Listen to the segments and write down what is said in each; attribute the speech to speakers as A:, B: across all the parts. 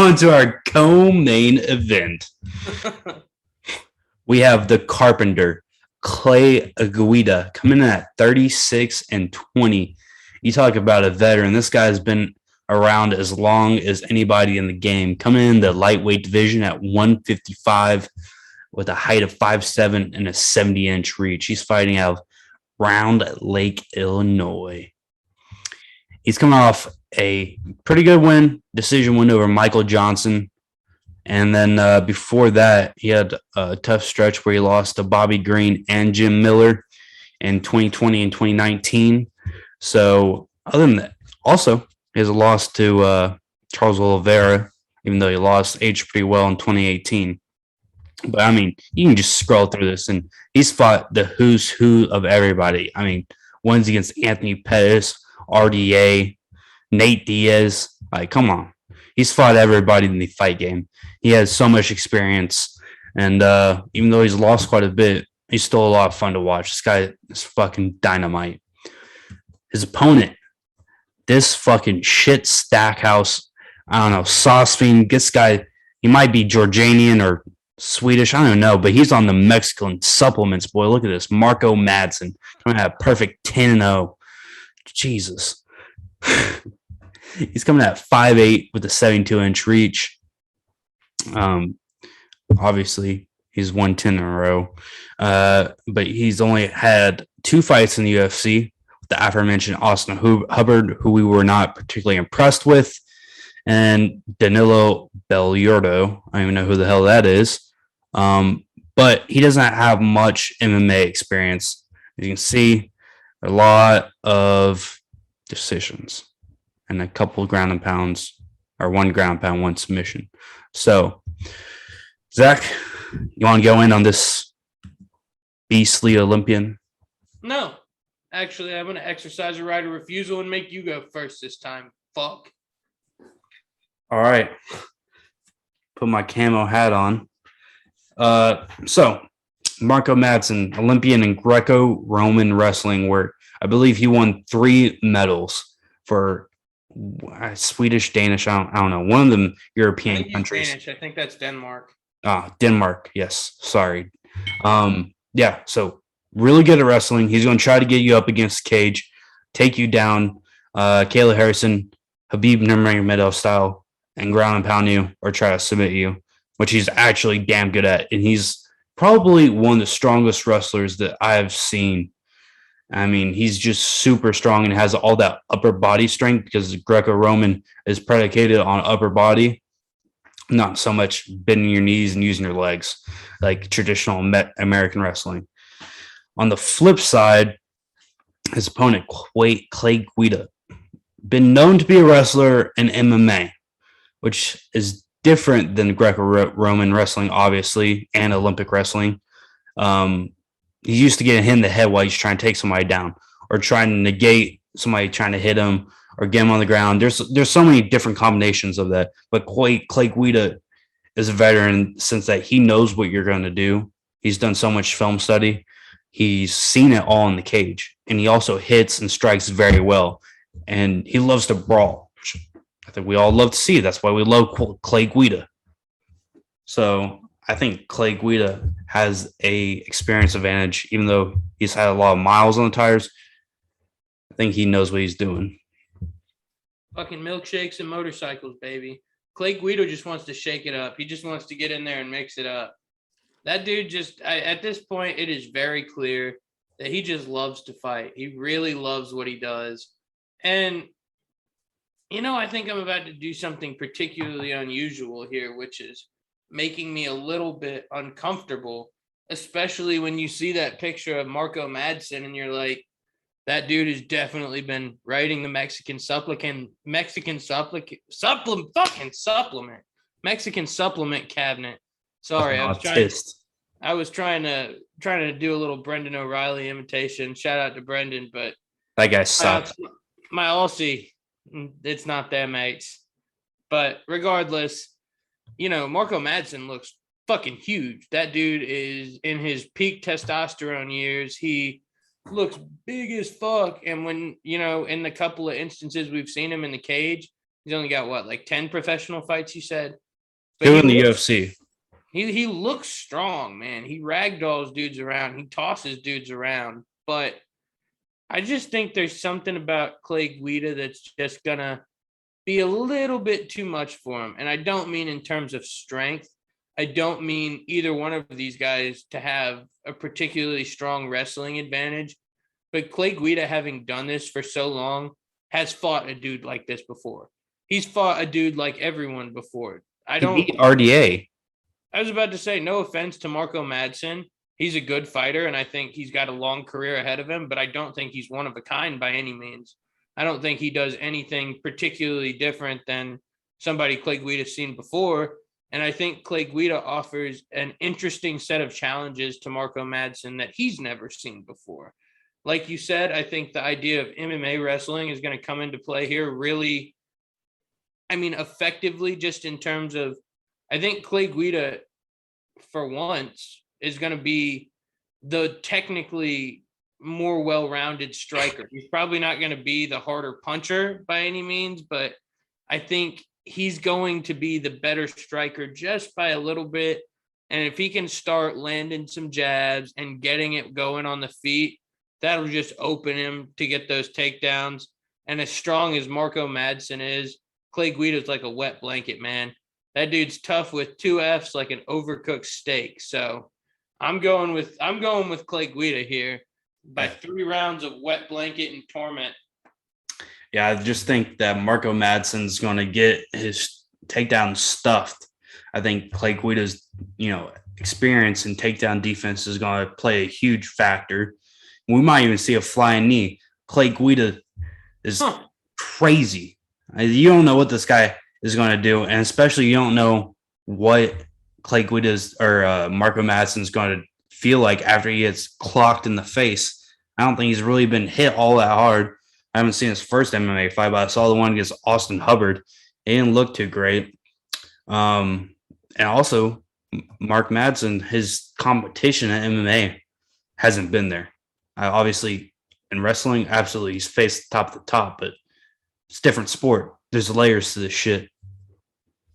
A: On to our co-main event. We have the Carpenter, Clay Guida, coming in at 36-20. You talk about a veteran. This guy's been around as long as anybody in the game. Coming in the lightweight division at 155 with a height of 5'7" and a 70-inch reach. He's fighting out of Round Lake, Illinois. He's coming off a pretty good win, decision win over Michael Johnson. And then before that, he had a tough stretch where he lost to Bobby Green and Jim Miller in 2020 and 2019. So other than that, also he has a loss to Charles Oliveira, even though he lost aged pretty well in 2018. But I mean, you can just scroll through this, and he's fought the who's who of everybody. I mean, ones against Anthony Pettis, RDA, Nate Diaz. Like, come on. He's fought everybody in the fight game. He has so much experience. And even though he's lost quite a bit, he's still a lot of fun to watch. This guy is fucking dynamite. His opponent, this fucking shit stackhouse, I don't know, sauce fiend. This guy, he might be Jordanian or Swedish, I don't know, but he's on the Mexican supplements, boy. Look at this. Marco Madsen. Coming at a perfect 10-0. Jesus. He's coming at 5'8" with a 72-inch reach. Obviously, he's won 10 in a row. But he's only had 2 fights in the UFC. The aforementioned Austin Hubbard, who we were not particularly impressed with, and Danilo Belluardo. I don't even know who the hell that is. But he doesn't have much MMA experience. As you can see, a lot of decisions and a couple of ground and pounds, or 1 ground pound, 1 submission. So, Zach, you want to go in on this beastly Olympian?
B: No. Actually, I'm going to exercise a right of refusal and make you go first this time. Fuck.
A: All right. Put my camo hat on. So, Marco Madsen, Olympian in Greco-Roman wrestling, where I believe he won 3 medals for Swedish, Danish, I don't know, one of them European countries.
B: Danish. I think that's Denmark.
A: Denmark. Yes. Sorry. Yeah. So really good at wrestling. He's going to try to get you up against Cage, take you down, Kayla Harrison, Habib Nurmagomedov style, and ground and pound you or try to submit you, which he's actually damn good at. And he's probably one of the strongest wrestlers that I've seen. I mean, he's just super strong and has all that upper body strength because Greco-Roman is predicated on upper body, not so much bending your knees and using your legs like traditional American wrestling. On the flip side, his opponent, Clay Guida, been known to be a wrestler in MMA, which is different than Greco-Roman wrestling, obviously, and Olympic wrestling. He's used to getting hit in the head while he's trying to take somebody down or trying to negate somebody trying to hit him or get him on the ground. There's so many different combinations of that. But Clay Guida is a veteran since that he knows what you're going to do. He's done so much film study. He's seen it all in the cage. And he also hits and strikes very well. And he loves to brawl. I think we all love to see it. That's why we love Clay Guida. So I think Clay Guida has a experience advantage, even though he's had a lot of miles on the tires. I think he knows what he's doing.
B: Fucking milkshakes and motorcycles, baby. Clay Guida just wants to shake it up. He just wants to get in there and mix it up. That dude just, at this point, it is very clear that he just loves to fight. He really loves what he does. And, you know, I think I'm about to do something particularly unusual here, which is making me a little bit uncomfortable, especially when you see that picture of Marco Madsen and you're like, that dude has definitely been writing the Mexican supplement cabinet. Sorry, I was trying to do a little Brendan O'Reilly imitation. Shout out to Brendan, but
A: that guy sucks.
B: My Aussie, it's not there, mates. But regardless, you know, Marco Madsen looks fucking huge. That dude is in his peak testosterone years. He looks big as fuck. And when, you know, in the couple of instances we've seen him in the cage, He's only got what, like 10 professional fights, you said? But
A: Two
B: he
A: in the
B: looks
A: UFC.
B: he looks strong, man. He ragdolls dudes around. He tosses dudes around. But I just think there's something about Clay Guida that's just gonna be a little bit too much for him. And I don't mean in terms of strength. I don't mean either one of these guys to have a particularly strong wrestling advantage. But Clay Guida, having done this for so long, has fought a dude like this before. He's fought a dude like everyone before.
A: He beat RDA.
B: I was about to say, no offense to Marco Madsen. He's a good fighter, and I think he's got a long career ahead of him, but I don't think he's one of a kind by any means. I don't think he does anything particularly different than somebody Clay Guida's seen before. And I think Clay Guida offers an interesting set of challenges to Marco Madsen that he's never seen before. Like you said, I think the idea of MMA wrestling is going to come into play here really, I mean, effectively, just in terms of, I think Clay Guida, for once, is going to be the technically more well-rounded striker. He's probably not going to be the harder puncher by any means, but I think he's going to be the better striker just by a little bit. And if he can start landing some jabs and getting it going on the feet, that'll just open him to get those takedowns. And as strong as Marco Madsen is, Clay Guida's like a wet blanket, man. That dude's tough with two F's like an overcooked steak. So I'm going with Clay Guida here by 3 rounds of wet blanket and torment.
A: Yeah, I just think that Marco Madsen's going to get his takedown stuffed. I think Clay Guida's, experience in takedown defense is going to play a huge factor. We might even see a flying knee. Clay Guida is crazy. You don't know what this guy is going to do, and especially you don't know what Clay Guida's or Marco Madsen's going to feel like after he gets clocked in the face. I don't think he's really been hit all that hard. I haven't seen his first MMA fight, but I saw the one against Austin Hubbard. He didn't look too great. And also, Mark Madsen, his competition at MMA hasn't been there. Obviously, in wrestling, absolutely, he's faced top to top, but it's a different sport. There's layers to this shit.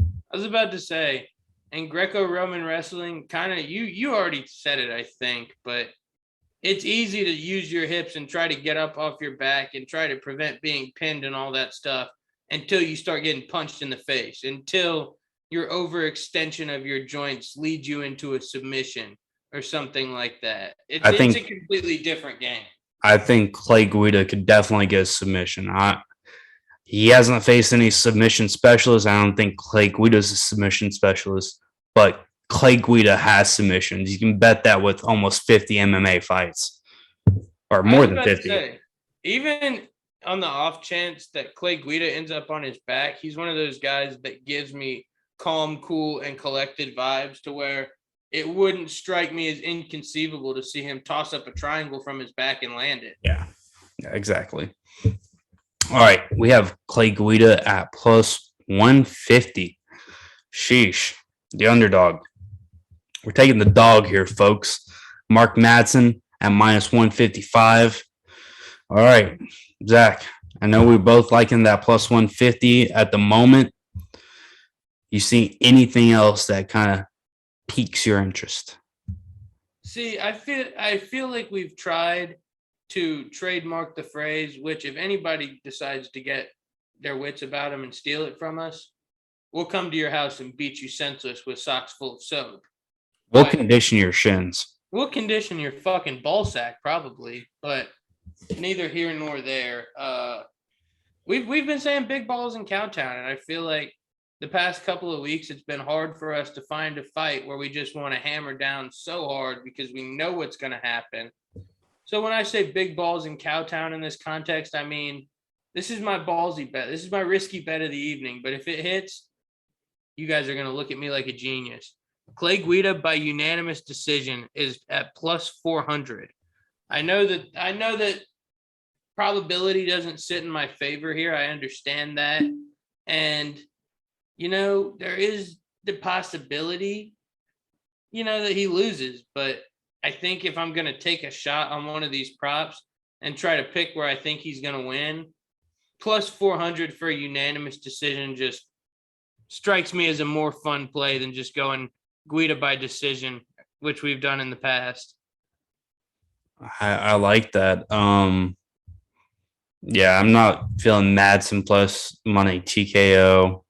B: I was about to say, in Greco-Roman wrestling, kind of, you already said it, I think, but it's easy to use your hips and try to get up off your back and try to prevent being pinned and all that stuff until you start getting punched in the face, until your overextension of your joints leads you into a submission or something like that. It's a completely different game.
A: I think Clay Guida could definitely get a submission. He hasn't faced any submission specialists. I don't think Clay Guida's a submission specialist, but Clay Guida has submissions. You can bet that with almost 50 MMA fights, or more than 50. Say,
B: even on the off chance that Clay Guida ends up on his back, he's one of those guys that gives me calm, cool, and collected vibes to where it wouldn't strike me as inconceivable to see him toss up a triangle from his back and land it.
A: Yeah, exactly. All right, we have Clay Guida at plus 150. Sheesh, the underdog. We're taking the dog here, folks. Mark Madsen at minus 155. All right, Zach, I know we're both liking that plus 150 at the moment. You see anything else that kind of piques your interest?
B: See, I feel like we've tried to trademark the phrase, which if anybody decides to get their wits about them and steal it from us, we'll come to your house and beat you senseless with socks full of soap.
A: We'll condition your shins.
B: We'll condition your fucking ball sack, probably, but neither here nor there. We've been saying big balls in Cowtown, and I feel like the past couple of weeks it's been hard for us to find a fight where we just want to hammer down so hard because we know what's going to happen. So when I say big balls in Cowtown in this context, I mean, this is my ballsy bet. This is my risky bet of the evening. But if it hits, you guys are going to look at me like a genius. Clay Guida by unanimous decision is at plus 400. I know that probability doesn't sit in my favor here. I understand that. And, there is the possibility, that he loses. But I think if I'm going to take a shot on one of these props and try to pick where I think he's going to win, plus 400 for a unanimous decision just strikes me as a more fun play than just going Guida by decision, which we've done in the past.
A: I like that. Yeah, I'm not feeling Madsen plus money TKO.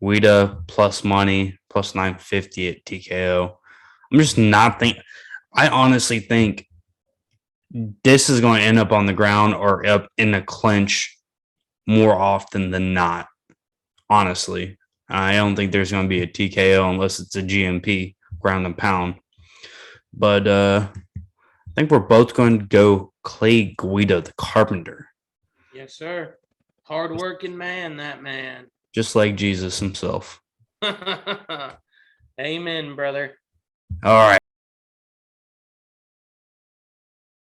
A: Guida plus money plus 950 at TKO. I'm just not think. I honestly think this is going to end up on the ground or up in a clinch more often than not. Honestly, I don't think there's going to be a TKO unless it's a GMP, ground and pound. But I think we're both going to go Clay Guida, the Carpenter.
B: Yes, sir. Hardworking man, that man.
A: Just like Jesus himself.
B: Amen, brother.
A: All right.